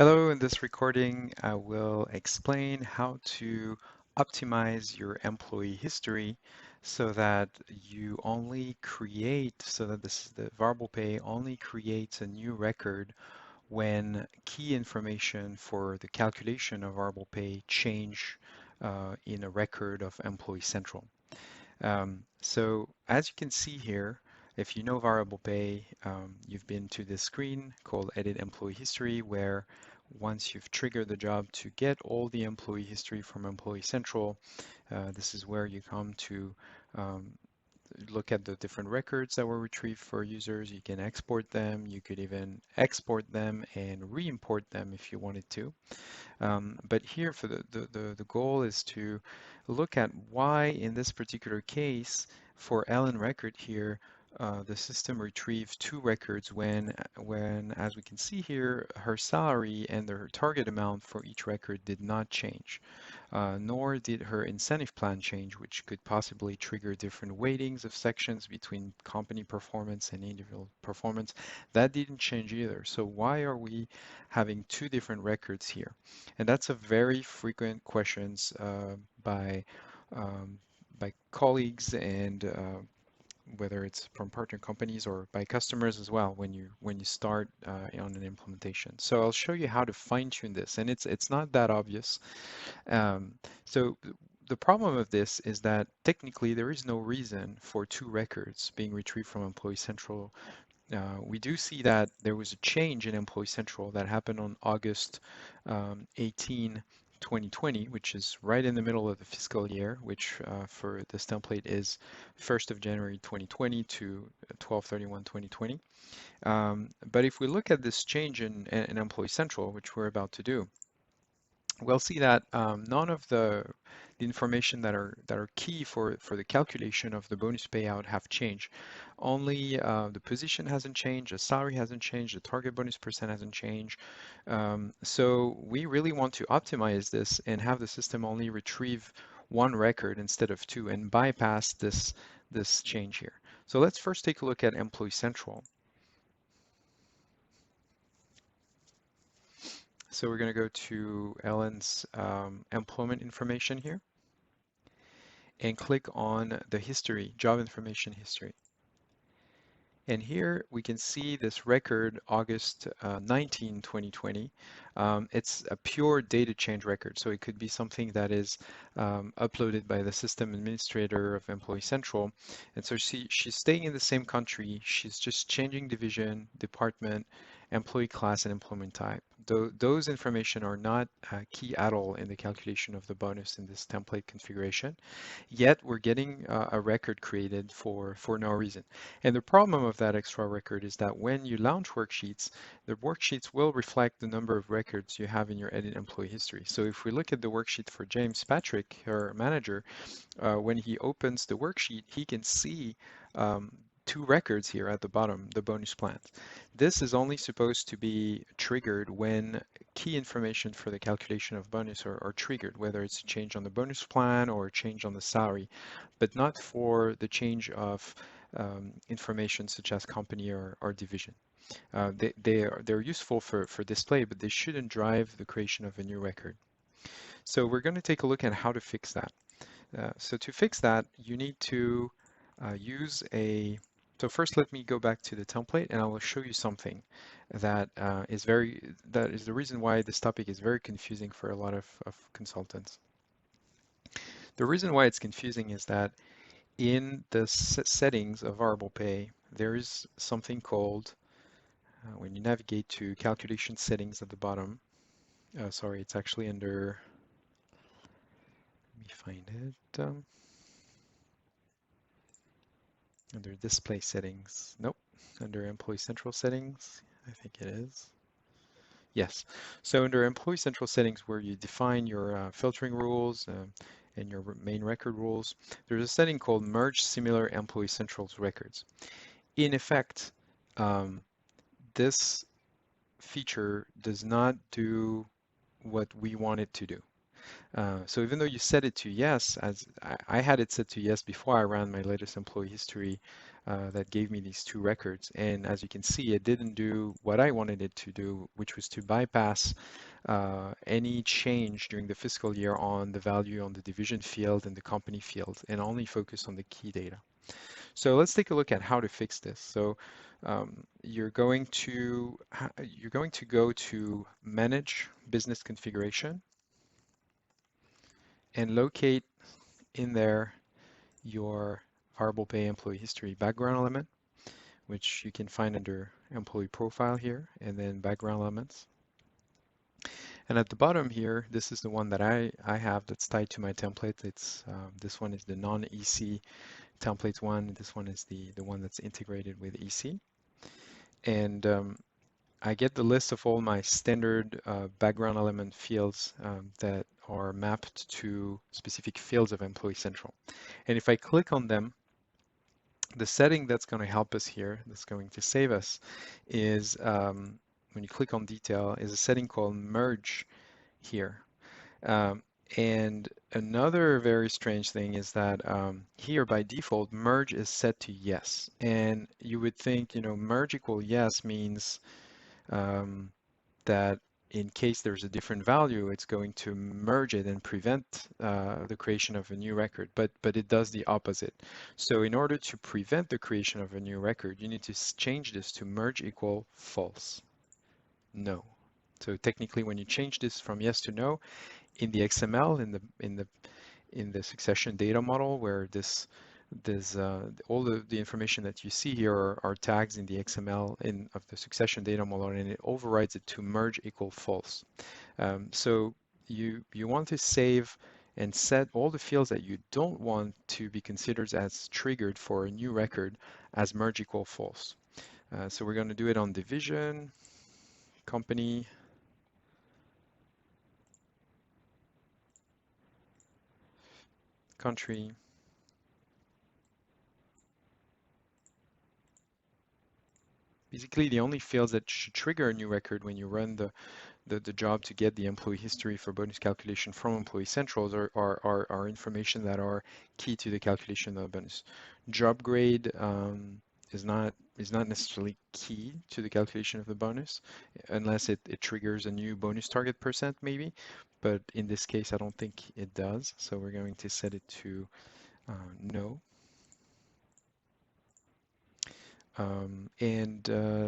Hello, in this recording, I will explain how to optimize your employee history so that the variable pay only creates a new record when key information for the calculation of variable pay change in a record of Employee Central. So as you can see here, if you know variable pay, you've been to this screen called Edit Employee History, where once you've triggered the job to get all the employee history from Employee Central, this is where you come to um, look at the different records that were retrieved for users. You can export them. You could even export them and re-import them if you wanted to. But here for the goal is to look at why in this particular case for Ellen record here the system retrieved two records when, as we can see here, her salary and her target amount for each record did not change, nor did her incentive plan change, which could possibly trigger different weightings of sections between company performance and individual performance. That didn't change either. So why are we having two different records here? And that's a very frequent questions by um, by colleagues and whether it's from partner companies or by customers as well when you start on an implementation. So I'll show you how to fine tune this, and it's not that obvious. Um, so the problem of this is that technically there is no reason for two records being retrieved from Employee Central. We do see that there was a change in Employee Central that happened on August 18, 2020, which is right in the middle of the fiscal year, which for this template is 1st of January 2020 to 12/31/2020. But if we look at this change in Employee Central, which we're about to do, we'll see that none of the information that are key for the calculation of the bonus payout have changed. Only the position hasn't changed, the salary hasn't changed, the target bonus percent hasn't changed. So we really want to optimize this and have the system only retrieve one record instead of two and bypass this change here. So let's first take a look at Employee Central. So we're going to go to Ellen's employment information here and click on the history, job information history. And here we can see this record, August 19, 2020. It's a pure data change record, so it could be something that is uploaded by the system administrator of Employee Central. And so she's staying in the same country. She's just changing division, department, employee class, and employment type. Those information are not key at all in the calculation of the bonus in this template configuration. Yet we're getting a record created for no reason. And the problem of that extra record is that when you launch worksheets, the worksheets will reflect the number of records you have in your edit employee history. So if we look at the worksheet for James Patrick, our manager, when he opens the worksheet, he can see two records here at the bottom, the bonus plans. This is only supposed to be triggered when key information for the calculation of bonus are triggered, whether it's a change on the bonus plan or a change on the salary, but not for the change of information such as company or division. They're useful for display, but they shouldn't drive the creation of a new record. So we're going to take a look at how to fix that. So to fix that, you need to use a so first, let me go back to the template, and I will show you something that that is the reason why this topic is very confusing for a lot of consultants. The reason why it's confusing is that in the settings of variable pay, there is something called when you navigate to calculation settings at the bottom. Sorry, it's actually under. Let me find it. Under display settings. Nope. Under employee central settings. I think it is. Yes. So under employee central settings where you define your filtering rules and your main record rules, there's a setting called merge similar employee centrals records. In effect, this feature does not do what we want it to do. So even though you set it to yes, as I had it set to yes before I ran my latest employee history that gave me these two records. And as you can see, it didn't do what I wanted it to do, which was to bypass any change during the fiscal year on the value on the division field and the company field and only focus on the key data. So let's take a look at how to fix this. So you're going to go to Manage Business Configuration and locate in there your variable pay employee history background element, which you can find under employee profile here, and then background elements. And at the bottom here, this is the one that I have that's tied to my template. It's this one is the non-EC templates one. This one is the one that's integrated with EC. And I get the list of all my standard background element fields that are mapped to specific fields of Employee Central. And if I click on them, the setting that's going to help us here, that's going to save us, is when you click on detail, is a setting called merge here. Um, and another very strange thing is that here by default, merge is set to yes. And you would think, merge equal yes means um, that in case there's a different value, it's going to merge it and prevent the creation of a new record, but it does the opposite. So in order to prevent the creation of a new record, you need to change this to merge equal false, no. So technically, when you change this from yes to no, in the XML, in the succession data model, where this all the information that you see here are tags in the XML of the succession data model, and it overrides it to merge equal false. So you want to save and set all the fields that you don't want to be considered as triggered for a new record as merge equal false. So we're going to do it on division, company, country. Basically, the only fields that should trigger a new record when you run the job to get the employee history for bonus calculation from Employee Centrals are information that are key to the calculation of the bonus. Job grade is not necessarily key to the calculation of the bonus unless it triggers a new bonus target percent maybe, but in this case I don't think it does. So we're going to set it to no.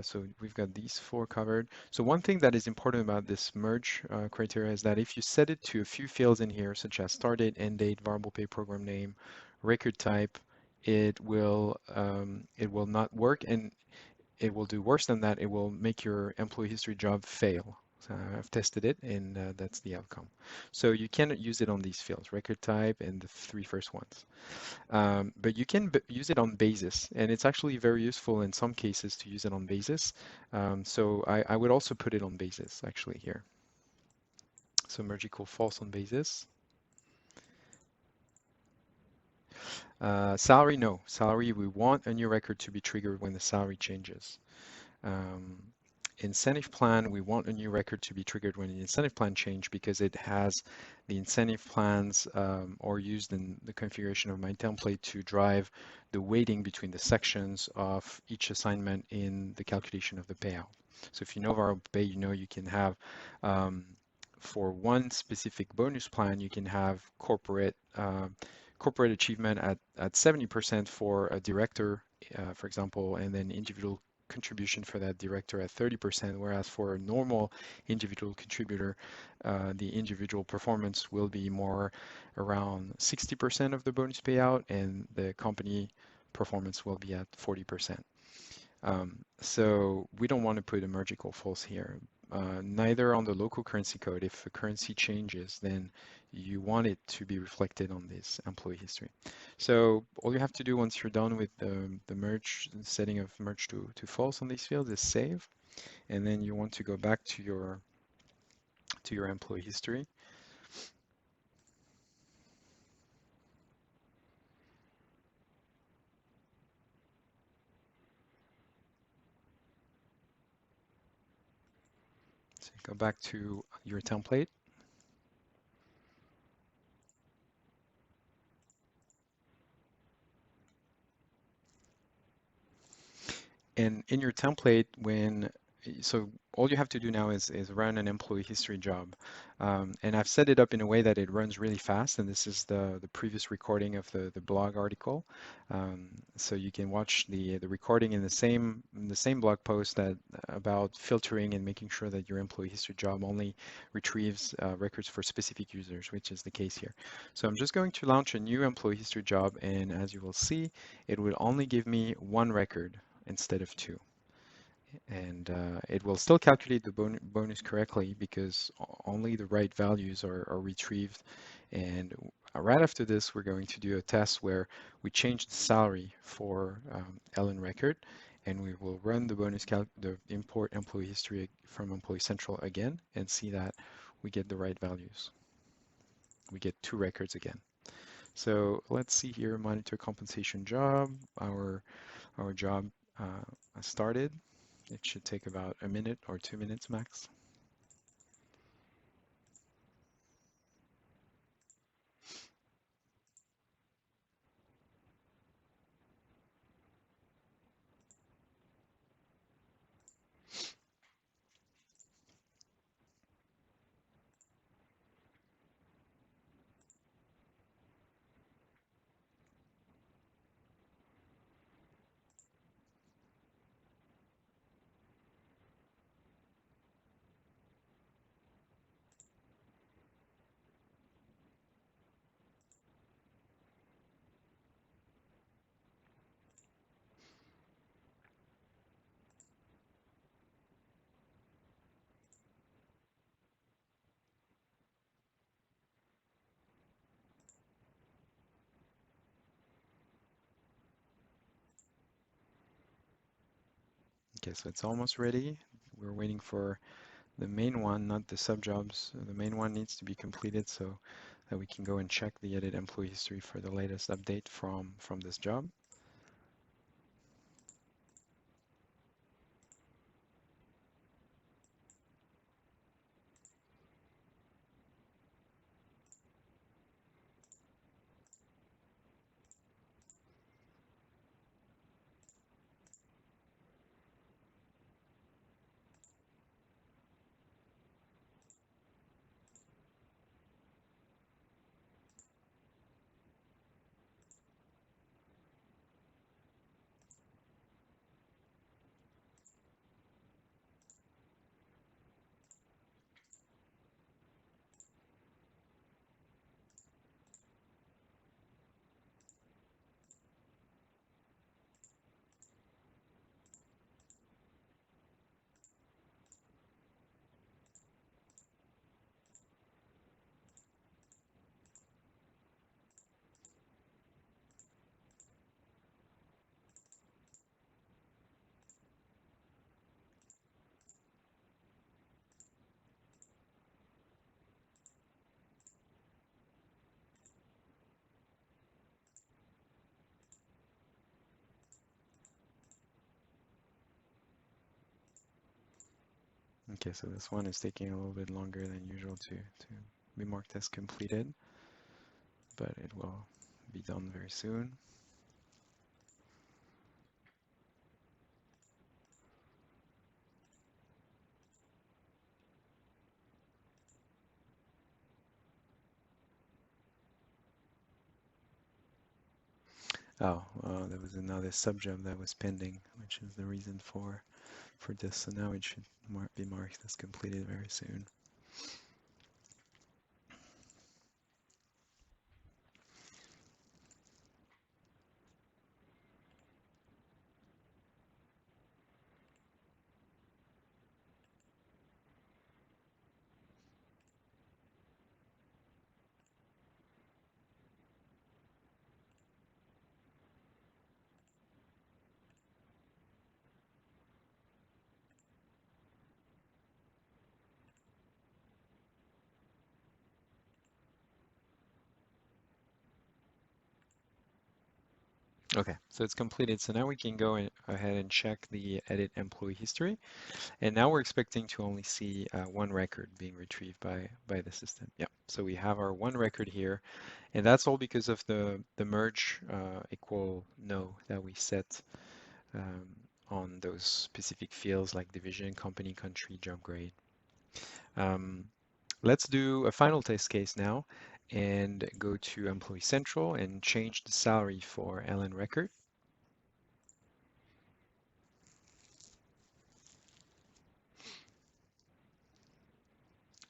So we've got these four covered. So one thing that is important about this merge criteria is that if you set it to a few fields in here, such as start date, end date, variable pay program name, record type, it will not work, and it will do worse than that. It will make your employee history job fail. So I've tested it, and that's the outcome. So you cannot use it on these fields, record type and the three first ones. But you can use it on basis, and it's actually very useful in some cases to use it on basis. So I would also put it on basis actually here. So merge equal false on basis. Salary, no. Salary, we want a new record to be triggered when the salary changes. Um, Incentive plan, we want a new record to be triggered when the incentive plan change because it has the incentive plans or used in the configuration of my template to drive the weighting between the sections of each assignment in the calculation of the payout. So if you know variable pay, you know you can have for one specific bonus plan, you can have corporate achievement at 70% for a director, for example, and then individual contribution for that director at 30%, whereas for a normal individual contributor, the individual performance will be more around 60% of the bonus payout, and the company performance will be at 40%. So we don't want to put a merge equal false here. Neither on the local currency code. If a currency changes, then you want it to be reflected on this employee history. So all you have to do once you're done with the merge, the setting of merge to false on these fields is save. And then you want to go back to your employee history. So go back to your template. And in your template, so all you have to do now is run an employee history job. And I've set it up in a way that it runs really fast. And this is the previous recording of the blog article. So you can watch the recording in the same blog post that about filtering and making sure that your employee history job only retrieves records for specific users, which is the case here. So I'm just going to launch a new employee history job, and as you will see, it will only give me one record instead of two. And it will still calculate the bonus correctly because only the right values are retrieved. And right after this, we're going to do a test where we change the salary for Ellen record, and we will run the import employee history from Employee Central again and see that we get the right values. We get two records again. So let's see here, monitor compensation job. Our job started. It should take about a minute or 2 minutes max. Okay, so it's almost ready. We're waiting for the main one, not the subjobs. The main one needs to be completed so that we can go and check the edit employee history for the latest update from this job. Okay, so this one is taking a little bit longer than usual to be marked as completed, but it will be done very soon. Oh, there was another subjob that was pending, which is the reason for this. So now it should be marked as completed very soon. Okay, so it's completed. So now we can go ahead and check the edit employee history. And now we're expecting to only see one record being retrieved by the system. Yeah, so we have our one record here. And that's all because of the merge equal no that we set um, on those specific fields like division, company, country, job grade. Um, let's do a final test case now and go to Employee Central and change the salary for Ellen Record.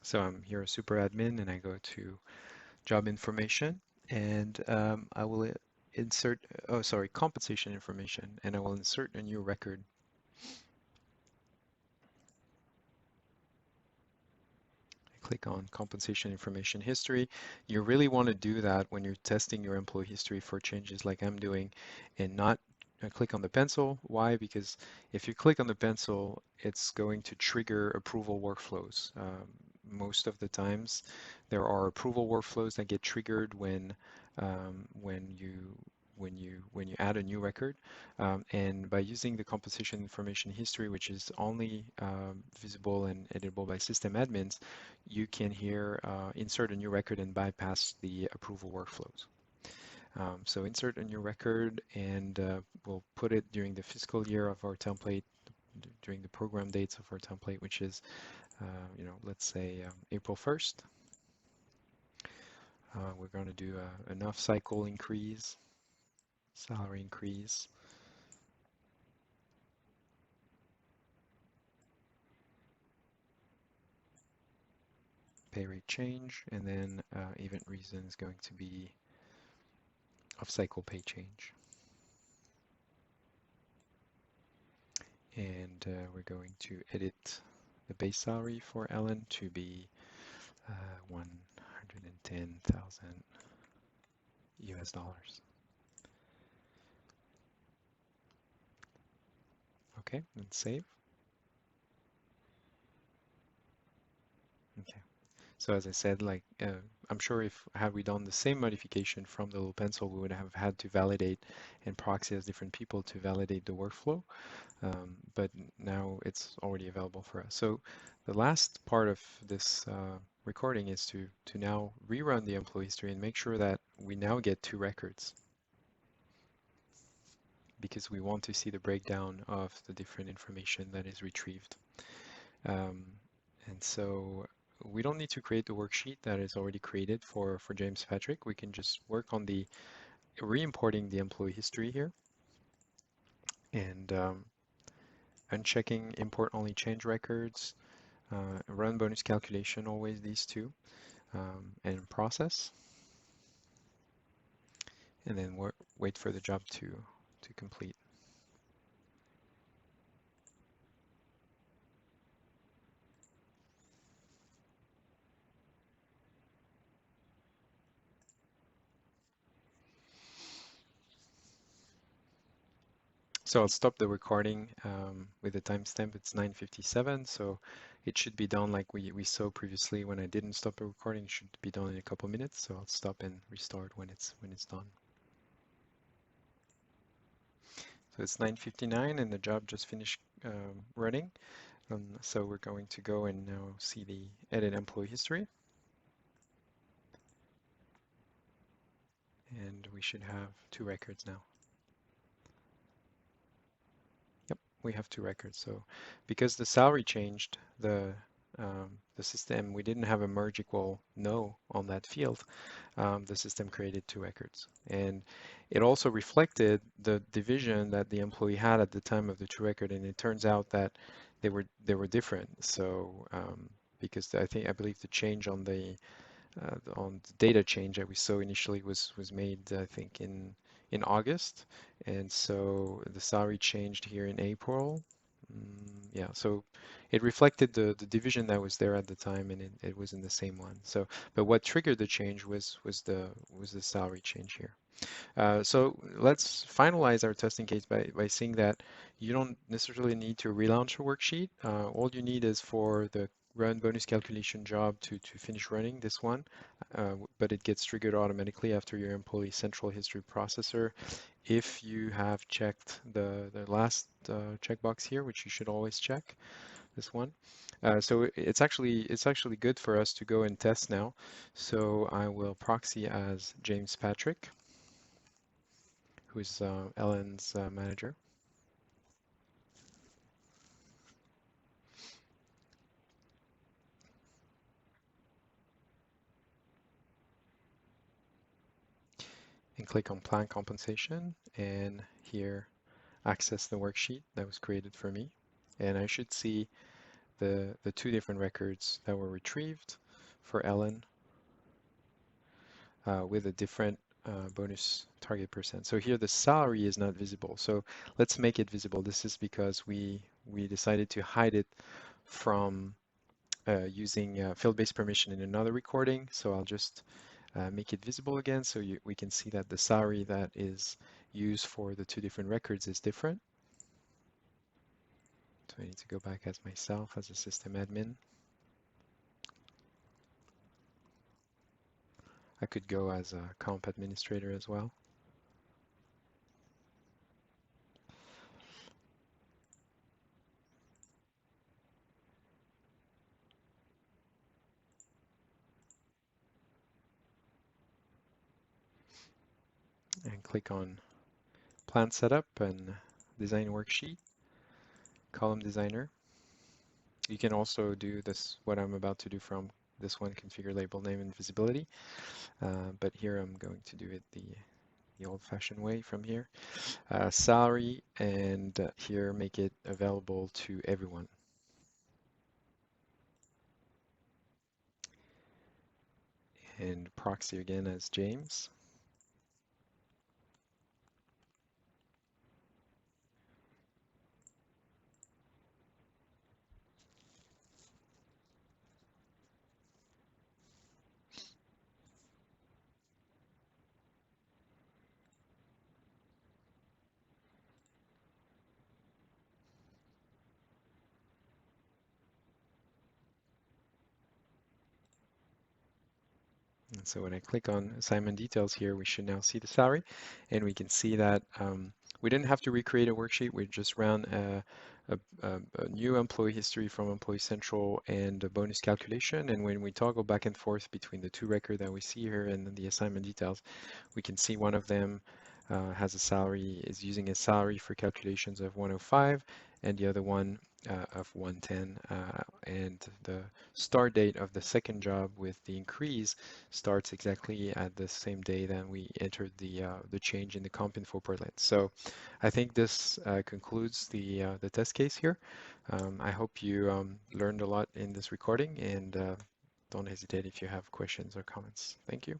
So I'm here as super admin and I go to job information and I will insert, oh, sorry, compensation information, and I will insert a new record. Click on compensation information history. You really want to do that when you're testing your employee history for changes like I'm doing and not click on the pencil. Why? Because if you click on the pencil, it's going to trigger approval workflows. Most of the times there are approval workflows that get triggered when you add a new record. And by using the compensation information history, which is only visible and editable by system admins, you can here insert a new record and bypass the approval workflows. So insert a new record and we'll put it during the fiscal year of our template, during the program dates of our template, which is, let's say April 1st. We're going to do an off-cycle increase, salary increase, pay rate change, and then event reason is going to be off-cycle pay change. And we're going to edit the base salary for Ellen to be 110,000 US dollars. Okay, and save. Okay. So as I said, like I'm sure if had we done the same modification from the little pencil, we would have had to validate and proxy as different people to validate the workflow. But now it's already available for us. So the last part of this recording is to now rerun the employee history and make sure that we now get 2 records, because we want to see the breakdown of the different information that is retrieved. And so we don't need to create the worksheet that is already created for James Patrick. We can just work on the re-importing the employee history here and unchecking import only change records, run bonus calculation, always these two, and process, and then wait for the job to complete. So I'll stop the recording with the timestamp. It's 9:57, so it should be done like we saw previously when I didn't stop the recording. It should be done in a couple minutes, so I'll stop and restart when it's done. So it's 9:59 and the job just finished running. So we're going to go and now see the edit employee history. And we should have 2 records now. Yep, we have 2 records. So because the salary changed, the system, we didn't have a merge equal no on that field. The system created 2 records. And it also reflected the division that the employee had at the time of the 2 record. And it turns out that they were different. So because I believe the change on the data change that we saw initially was made, I think, in August, and so the salary changed here in April. Yeah, so it reflected the division that was there at the time, and it was in the same one. So, but what triggered the change was the salary change here. So let's finalize our testing case by saying that you don't necessarily need to relaunch a worksheet. All you need is for the run bonus calculation job to finish running this one, but it gets triggered automatically after your employee central history processor. If you have checked the last checkbox here, which you should always check, this one. So it's actually good for us to go and test now. So I will proxy as James Patrick, who's Ellen's manager. and click on Plan Compensation, and here access the worksheet that was created for me. And I should see the two different records that were retrieved for Ellen with a different bonus target percent. So here the salary is not visible. So let's make it visible. This is because we decided to hide it from using field-based permission in another recording. So I'll just make it visible again so we can see that the salary that is used for the two different records is different. So I need to go back as myself as a system admin. I could go as a comp administrator as well. And click on Plan Setup and Design Worksheet, Column Designer. You can also do this, what I'm about to do from this one, Configure Label Name and Visibility. But here I'm going to do it the old-fashioned way from here. Salary, and here make it available to everyone. And proxy again as James. And so when I click on assignment details here, we should now see the salary, and we can see that we didn't have to recreate a worksheet. We just ran a new employee history from Employee Central and a bonus calculation. And when we toggle back and forth between the two records that we see here and the assignment details, we can see one of them has a salary, is using a salary for calculations of 105, and the other one of 110. And the start date of the second job with the increase starts exactly at the same day that we entered the change in the comp info portlet. So I think this concludes the test case here. I hope you learned a lot in this recording, and don't hesitate if you have questions or comments. Thank you.